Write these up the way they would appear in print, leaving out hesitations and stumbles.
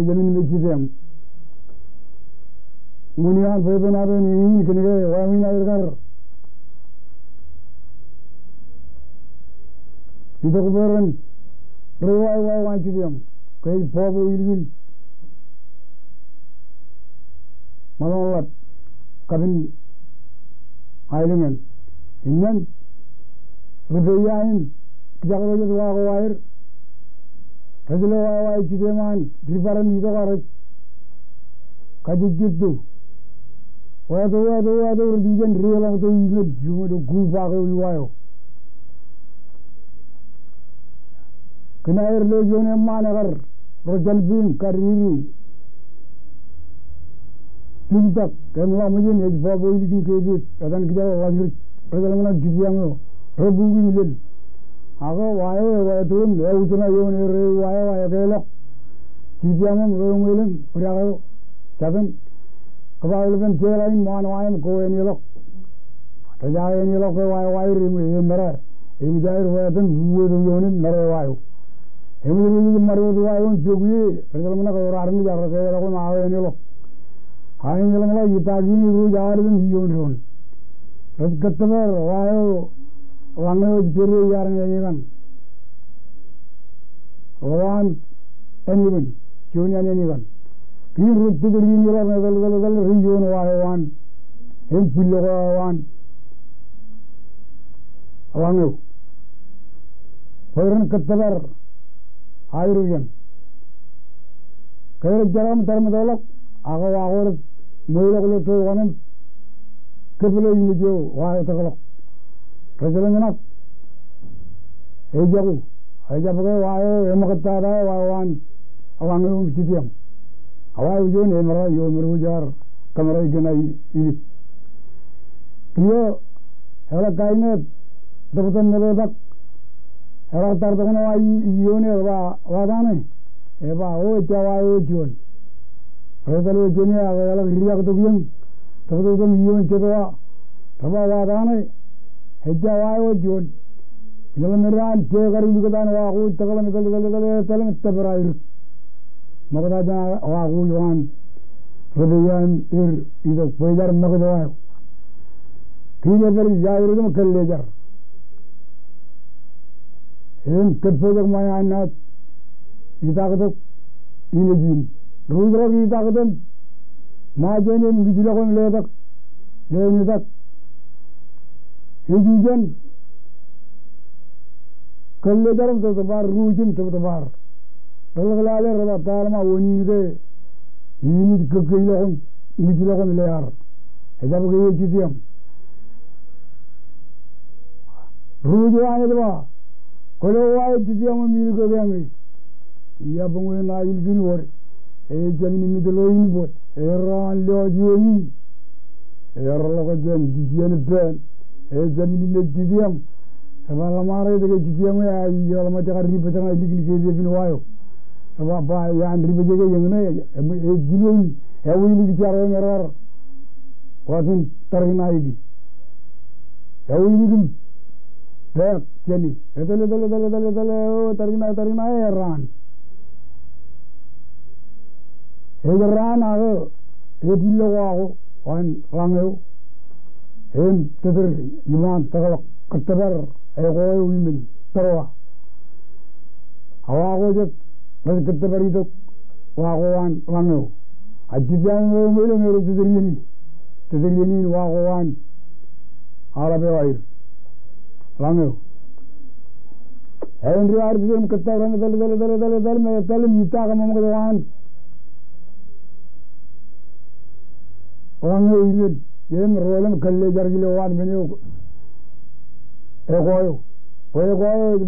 ejamin meccidem munian pepenabe ni kenege wamina irkar itu kuberan rewai wancidem kai pobo ilgil malolat kabin ailengan inyan rubeyain jagloje wago wair rajlo waai cideman diparan itu karet kajijiddu wado rujujan relang to ingat jumo guba ko wayo kena air lo jone managar rojal bim kariri tindak kenla mujin ej babo ilgi kebit kadan kita wajir rojal mana jidiango rebugi milil aga wayo tun ya utuna yone re wayo gelok jidiangom romelen purago jagan kebalukan jelain man wayam ko enilok tajaya enilok wayo rim mera imi jair wayatun buwe yone mera wayo emi maru wayo jogi rojal mana ko arni jar ko ma enilok hain jelangla yitagi ru jarin yone rajgatbar wayo wango jere yarne yegan wan anyibun junior anyibun kin rutti diri nira dal riyon wan hem pillo wan wango foran kattabar ayruyan kayr jaram tarmadolok aga wagor moylo to wanan keblo yinijo wayo tagalok Rajalanganak, ejaku, ejaku wayo emakatara wawan awangum citiam, awai ujon emara yo merujar kamera igena ini. Kyo hela kainet daputan melebak hela tartokona wayu yone wadane eba o jawayo jon. Rajalo jone agala riya kutubiyang daputan yon cetwa thaba wadane hejja wayo jon jalameran tegar yugodan wagu tagalam talam tabrair magada wagu yuan rubiyan ido poijar magada wayo kije ber jairudum kallejar em kepojak mayana itagado inejin rudro itagadan majene ngijilakon ledak lenidak Hijujan kalle daram to bar rujin to bar dalgalale raba talma woni de yini gagilon ngijilon lear hejab ge jidiam ruju ane deba kolo wae jidiam mi go gami ya bongo na ilgin wor e jamini mi de loyin bo e ran lo joni e rolo ko jen jidian ben jamini le jidiam sabala mare de jidiam ya yola ma jagar ri betanga ligli ke be bin wayo saba ba ya andri be jege yengne e jilon e wili gi jaro merar wasin tarina igi e wili gi be jeli dale o tarina e ran ago e billo wago wan rango hem teder iman tagalak katabar ay wimin tarwa hawa ko jek mas katabar itu wago wan rango ajibyan melo mero tederini wago wan arabe wair rango hen riwar dim katabar dal me dal mita ka mamgo wan rango wimin yem rolam kalle jargile wan menyo egoyo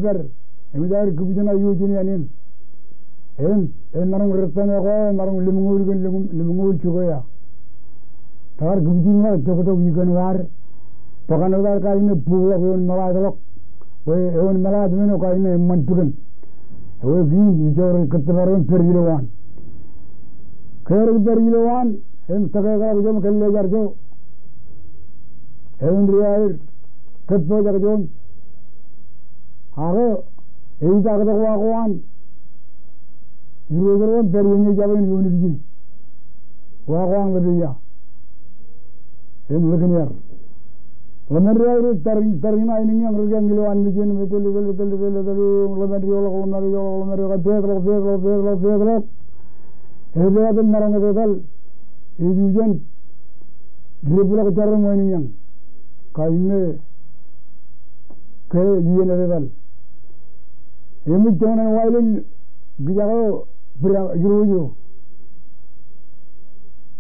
ber emidar kubujana yujini anin en narung retan egoyo narung limungul chugoya tar kubujina jogoto yigan war pakanodar kaine puwa yon maladok yon malad meno kaine mantugan ewe gin ijor katabaron pergilewan khair pergilewan em tagaga jom kalle jarjo Hendriyair ketpo jagjon hago ei jagdo wagoan Yuru perinya jalan unit Wawang lebih ya. Lagi Lemari tarina ini yang kerjaan giluan bikin betul lemari olah hebat marang betul hujan dia pula kejar mau ini yang kainnya kayak gini betul ini jangan wailin gijago gilu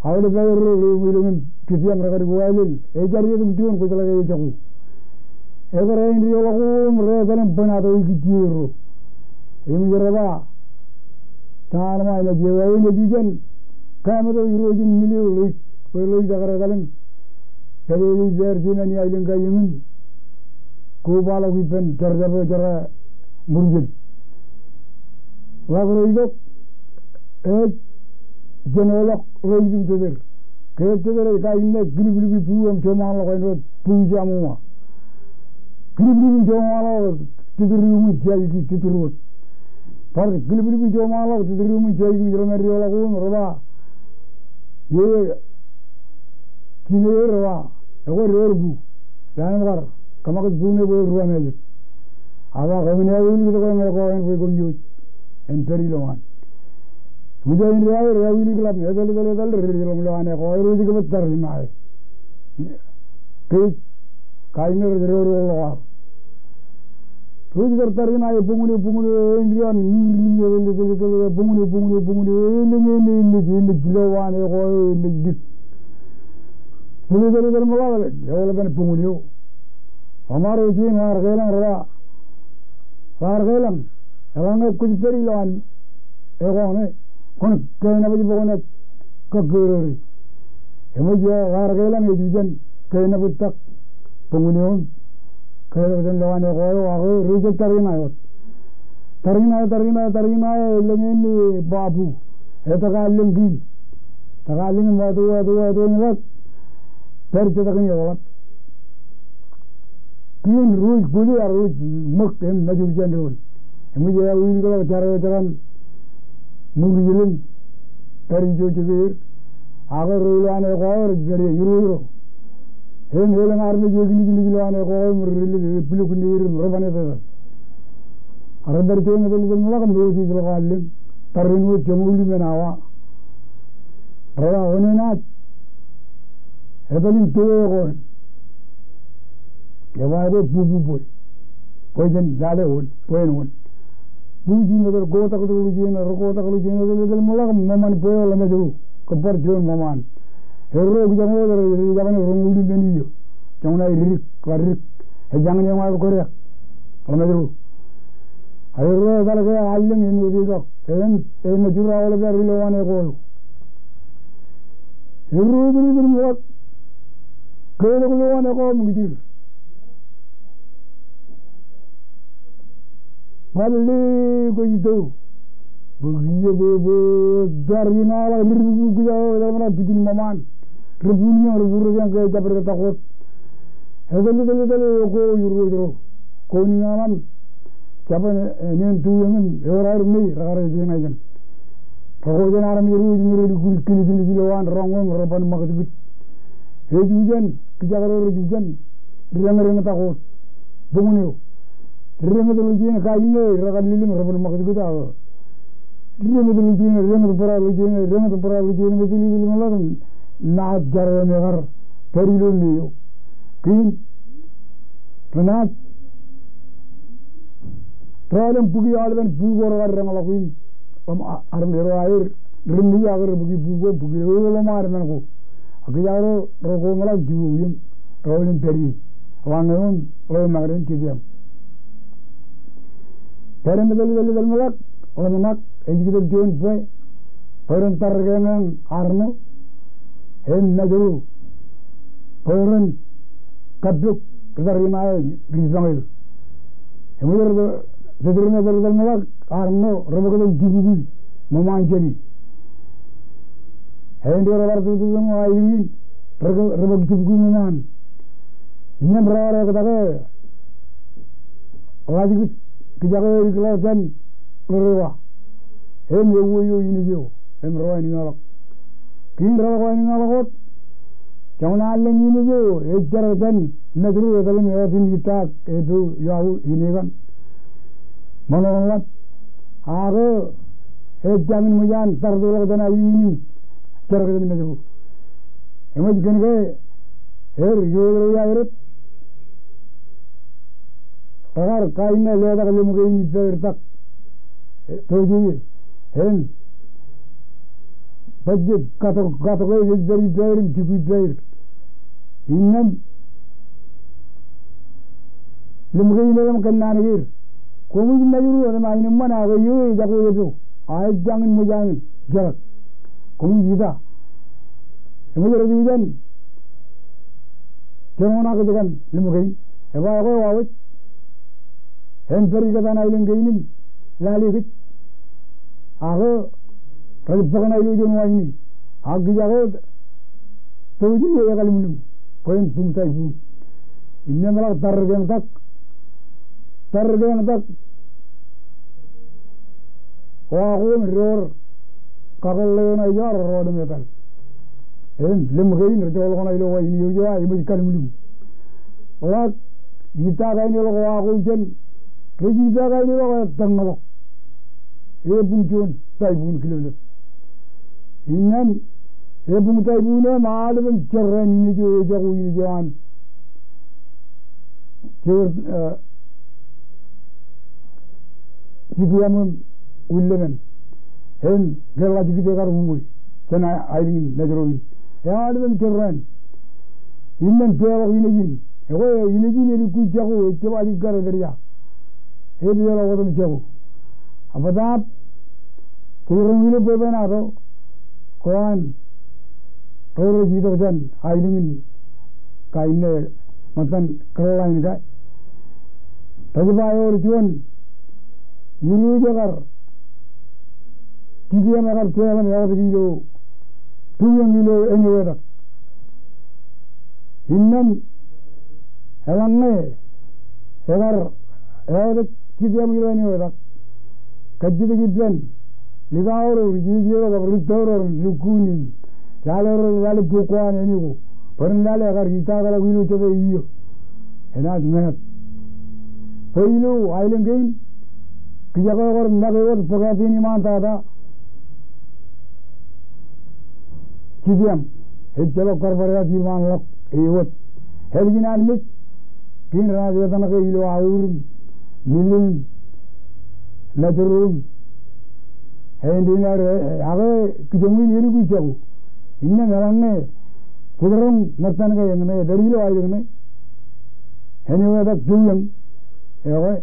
awal bayar lu kisiam mereka wailin ejar itu tujuan kau telah kerja aku egar ini dia laku mereka dalam penata ikiru ini jeraba tanah mana jiwa ini tujuan kami tu irojin miliu lu jaga dalam jadi berjina ni ailin kayuman kubala kipen terjadi cara murjil lagu itu jenolak rojin tuder Kerja kainnya gili puang cuma lo kain puja semua. Gili cuma lo tidur jadi tidur. Par gili cuma lo tidur jadi jalan riola pun roba. Ye kini roba. Aku riorbu. Jangan kar. Kamu punya roba meja. Awak kami ni awal kita kau yang kau konjut. Enteri loan. मुझे इन रेवली क्लब में चले रिलों लोआने को रोज के बत्तर ही मारे कई काई में रोज लोआ रोज करता रही ना ये पुंगने इंडिया नीली पुंगने इन जिलोवाने को इन दिख चले मला ये वाला बने पुंगने हो हमारे उसी मार गए लंग कुछ पेरी लोआन एगोने kon kena baju pokoknya kegeri. Emoja warga lang ejujan kena butak pengunjung kena bukan lawan aku reject tarina lengi babu. Eta kaling gin, takaling matu ngat percaya tak ni awak. Kian ruj guli ruj mak em najujan ruj. Emoja wili kalau cara Mungkin perijo cekir, agar rulan ekor jadi yuru. Helang army jadi lulan ekor merili peluk nir merabane tu. Arab berjuang itu mulai dua sisi lokalnya, tarinu jemuli menawa. Raya onenat, hebalin tuh ekor. Kewajiban bubu poin jale poin. Puji macam kota kalau ujian itu malah maman poyo lama jauh kepar jual maman. Hero jangan ada jangan orang uli beniyo, jangan ada ririk, jangan yang malu korea lama jauh. Hero kalau kaya alim ini juga, majura awal biar rilawan ekor. Hero ini buat kaya rilawan ekor mungkin. Balik kau itu, begitu dari nala ribu kau dalam mana bikin maman, ribu yang kau dapat takut. Hebat kau yuru, kau ni alam, siapa ni tu yang orang ni rakyat jenis yang, kau jenis orang yuru kini lawan rongong rapan makat gut. Hujan, kejagaan hujan, dia takut, bangun Rema tu lucian kainnya, rakan lilim rapan makat gut awal. Rema tu pura lucian betul lilim malam, naat jarang megar, perilun niyo. Kin, naat, teralam pugi alam pugu orang orang lakuin, aram hero air, remi agar pugi orang orang aku. Aku jaro roko malam jual, teralam peri, wangun, orang magarin kiam. Karena betul mulak, orang nak, ejikut jual pun, orang targengan arno, najuru, orang kabuk, keterima risangil. Kemudian seterusnya betul mulak, arno, orang jibugi, memancing. Hendak orang tu semua ini, orang jibugi meman. Ini berapa kata wajib kejagaan kelautan lerewa. hem yewo ini jo hem rawa ni ngalak kin rawa ni ngalakot jauna allen ini jo ejjar dan medru dalam yasin kita itu yau ini kan manolat ago ejjamin mujan tardulok dan ini jar dan medru emaj kan ke her yo ya irut agar kainnya leda kalau mungkin ini bertak toji hen budget kata kau ini dari cukup dari innam lemuri dalam kenaan hir komu jinna juru ada main mana aku yo jago itu ayat jangan mujangan jarak komu jida lemuri ada hujan jangan aku tekan lemuri eba aku awet hen peri kata nailin kainin lali kit aku rajin nailin jual ini aku jago toji ya kalau minum poin puntai pun ini malah targen tak wah aku mirror kakak leon aja roda metal lemkain rejol kona ilo ini juga ini kalau minum lah kita kain ilo aku jen kita kain ilo tengok puncuan taipun kilometer ini puntai punya malu pun cerah ini jo jago ini jalan jor jibuam ulemen hen gelaj gitu kar umui cina airin najuroin ya malu pun cerah ini perawat ini ini kujago coba dikar beria biar orang tu jago apa dah cerah ini beban ada kawan Orang itu kan, airin kainnya macam kerana ini kan. Tapi bayar cuan, ini jagar, kita makan jalan yang ada kilo, 2 kilo ini ada. Innam, helangnya, jagar, ada kita kilo ini ada. Kaji kita, lihat orang, jadi orang beritahu orang lukuni. Lalu bukuan ini ko, pernah agar kita kalau ini coba iyo, enak banget. पहिलो आइलें गई कि जगह और नगेवर पकाती नहीं मानता था किदियम हे चलो कर बरया जीवन लक एवत हेल्गिन आदमी किन राजवेदन के इलो आउर मिलिन नजरुम हे इंडियन आगे किजमुइन ये कुछ जाओ इन्हें मरने किधरों मरतन के यंगने दरीलो आये यंगने हेनिवे तक जुयं एवं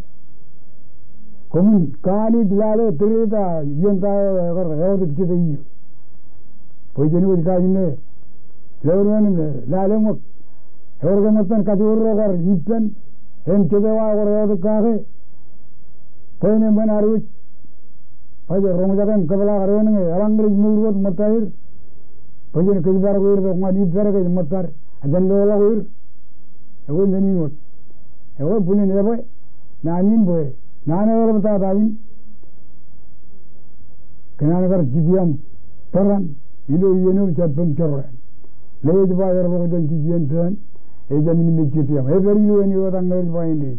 कौन कहानी दिलाले तेरेता यंता अगर हेवत किसी ही पैसे नहीं बचता इन्हें लेवरवानी में लाले मत हेवर के मतन काजूर रोगर इप्पन हेम चुदेवा और हेवत काहे पैने बना रुच पैसे रोंग जाकर कबला करेंगे में अलंग्रेज मूर्वत मतायर पैसे ने कई बार कोई तो मानी बार के मतार अजन लोला कोई एवं नहीं होत एवं पुणे नहीं भाई नानीन बोए नाने और बता दाइन किनारे कर जिदियम परन इलो ये नो चप्पम चोरन ले जब आयर वो जन जिदियन परन ए जमीन में जिदियम ए बेरी लो नहीं वो तंगल पाएंगे